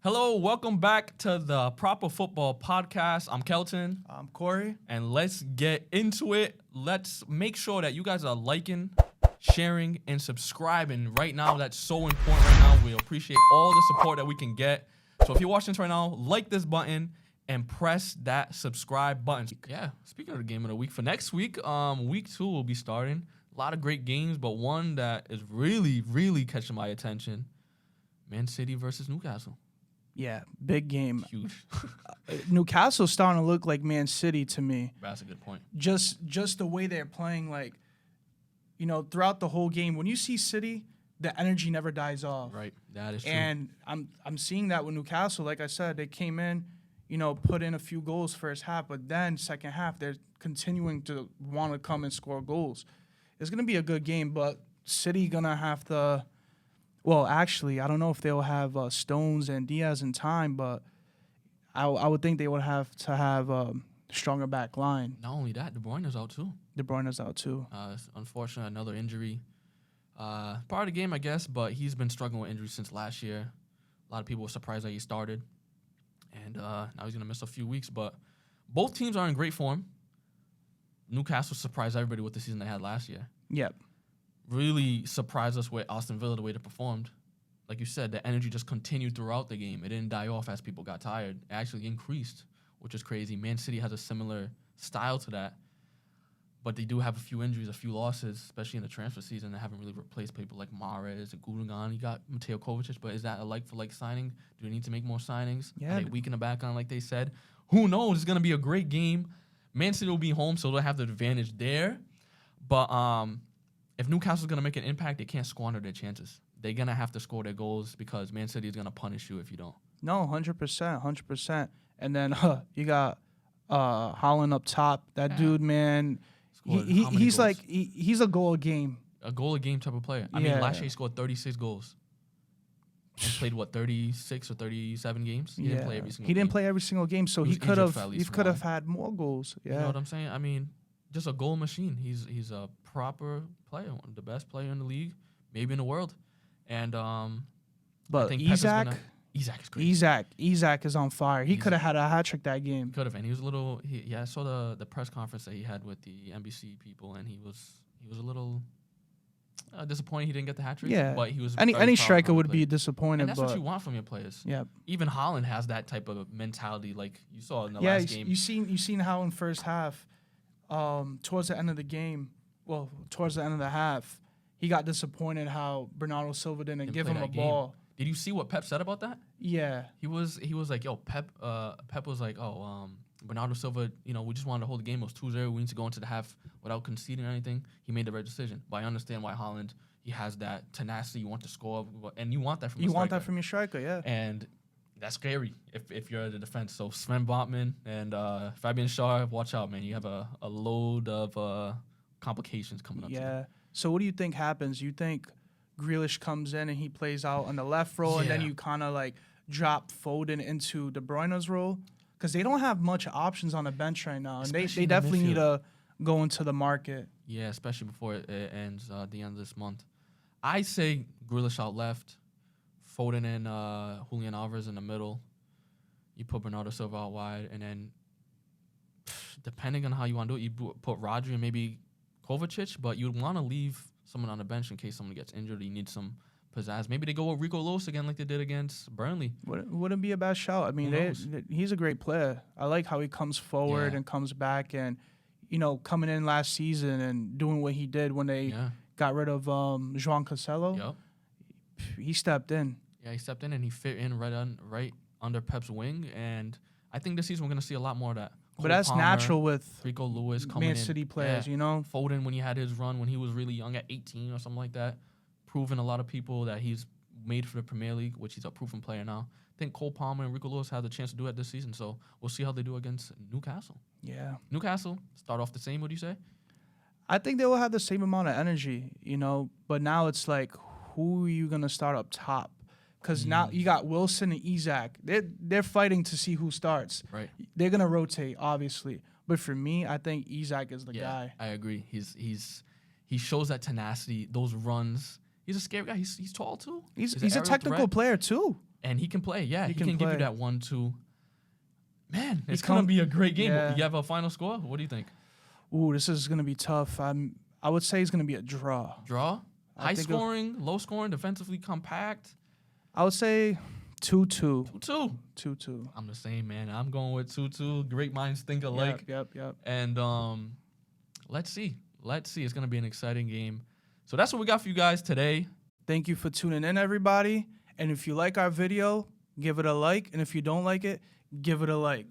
Hello, welcome back to the Proper Football Podcast. I'm Kelton. I'm Corey. And let's get into it. Let's make sure that you guys are liking, sharing, and subscribing right now. That's so important right now. We appreciate all the support that we can get. So if you're watching this right now, like this button and press that subscribe button. Yeah, speaking of the game of the week, for next week, week 2 will be starting. A lot of great games, but one that is really catching my attention. Man City versus Newcastle. Yeah, big game. Huge. Newcastle's starting to look like Man City to me. That's a good point. Just the way they're playing, throughout the whole game. When you see City, the energy never dies off. Right, that is true. And I'm seeing that with Newcastle. Like I said, they came in, put in a few goals first half, but then second half they're continuing to want to come and score goals. It's gonna be a good game, but City gonna have to. Well, actually, I don't know if they'll have Stones and Diaz in time, but I would think they would have to have stronger back line. Not only that, De Bruyne's out too. De Bruyne's out too. Unfortunately, another injury. Part of the game, I guess, but he's been struggling with injuries since last year. A lot of people were surprised that he started. And now he's going to miss a few weeks. But both teams are in great form. Newcastle surprised everybody with the season they had last year. Yep. Really surprised us with Aston Villa the way they performed. Like you said, the energy just continued throughout the game. It didn't die off as people got tired. It actually increased, which is crazy. Man City has a similar style to that. But they do have a few injuries, a few losses, especially in the transfer season. They haven't really replaced people like Mahrez and Gundogan. You got Mateo Kovacic, but is that a like-for-like signing? Do they need to make more signings? Yeah. Are they weak in the back on like they said? Who knows? It's going to be a great game. Man City will be home, so they'll have the advantage there. But if Newcastle's going to make an impact, they can't squander their chances. They're going to have to score their goals because Man City is going to punish you if you don't. No, 100%. And then you got Haaland up top. That dude, man, he's like he's a goal a game. A goal a game type of player. I mean, last year he scored 36 goals. And played 36 or 37 games. He didn't play every single game. He didn't play every single game, so he could have had more goals. Yeah. You know what I'm saying? I mean, just a goal machine. He's a proper player, one of the best player in the league, maybe in the world. And but I think Isak is great. Isak is on fire. He could have had a hat trick that game. Could have, and he was a little. I saw the press conference that he had with the NBC people, and he was a little disappointed he didn't get the hat trick. Yeah, but he was. Any striker would be disappointed. And that's what you want from your players. Yeah. Even Haaland has that type of mentality, like you saw in the last game. You seen how in first half, towards the end of the game, towards the end of the half, he got disappointed how Bernardo Silva didn't give him a ball. Did you see what Pep said about that? Yeah. He was like, yo, Pep was like, Bernardo Silva, we just wanted to hold the game. It was 2-0. We need to go into the half without conceding or anything. He made the right decision. But I understand why Haaland, he has that tenacity. You want to score, and you want that from your striker, yeah. And that's scary if you're the defense. So Sven Botman and Fabian Schär, watch out, man. You have a load of complications coming up. Yeah. So what do you think happens? You think Grealish comes in and he plays out on the left role, and then you kind of like drop Foden into De Bruyne's role? Because they don't have much options on the bench right now, and they definitely need to go into the market. Yeah, especially before it ends at the end of this month. I say Grealish out left, Foden and Julian Alvarez in the middle. You put Bernardo Silva out wide, and then depending on how you want to do it, you put Rodri and maybe Kovacic, but you'd want to leave someone on the bench in case someone gets injured. You need some pizzazz. Maybe they go with Rico Lewis again like they did against Burnley. Wouldn't be a bad shout. I mean, he's a great player. I like how he comes forward and comes back, and coming in last season and doing what he did when they got rid of João Cancelo. Yep. He stepped in. Yeah, he stepped in and he fit in right under Pep's wing, and I think this season we're going to see a lot more of that. But that's Palmer, natural with Rico Lewis coming Man City players, Foden, when he had his run when he was really young at 18 or something like that, proving a lot of people that he's made for the Premier League, which he's a proven player now. I think Cole Palmer and Rico Lewis have the chance to do it this season, so we'll see how they do against Newcastle. Yeah. Newcastle, start off the same, what do you say? I think they will have the same amount of energy, but now it's like, who are you going to start up top? Because now you got Wilson and Isak. They're fighting to see who starts. Right. They're going to rotate, obviously. But for me, I think Isak is the guy. I agree. He shows that tenacity, those runs. He's a scary guy. He's tall, too. He's a technical player, too. And he can play. Yeah, he can can give you play. that 1-2. Man, it's come- gonna be a great game. Yeah. You have a final score? What do you think? Ooh, this is gonna be tough. I would say it's gonna be a draw. Draw? I High think it'll- scoring, low scoring, defensively compact. I would say 2-2. 2-2. 2-2. I'm the same, man. I'm going with 2-2. Great minds think alike. Yep. And let's see. It's gonna be an exciting game. So that's what we got for you guys today. Thank you for tuning in, everybody. And if you like our video, give it a like. And if you don't like it, give it a like.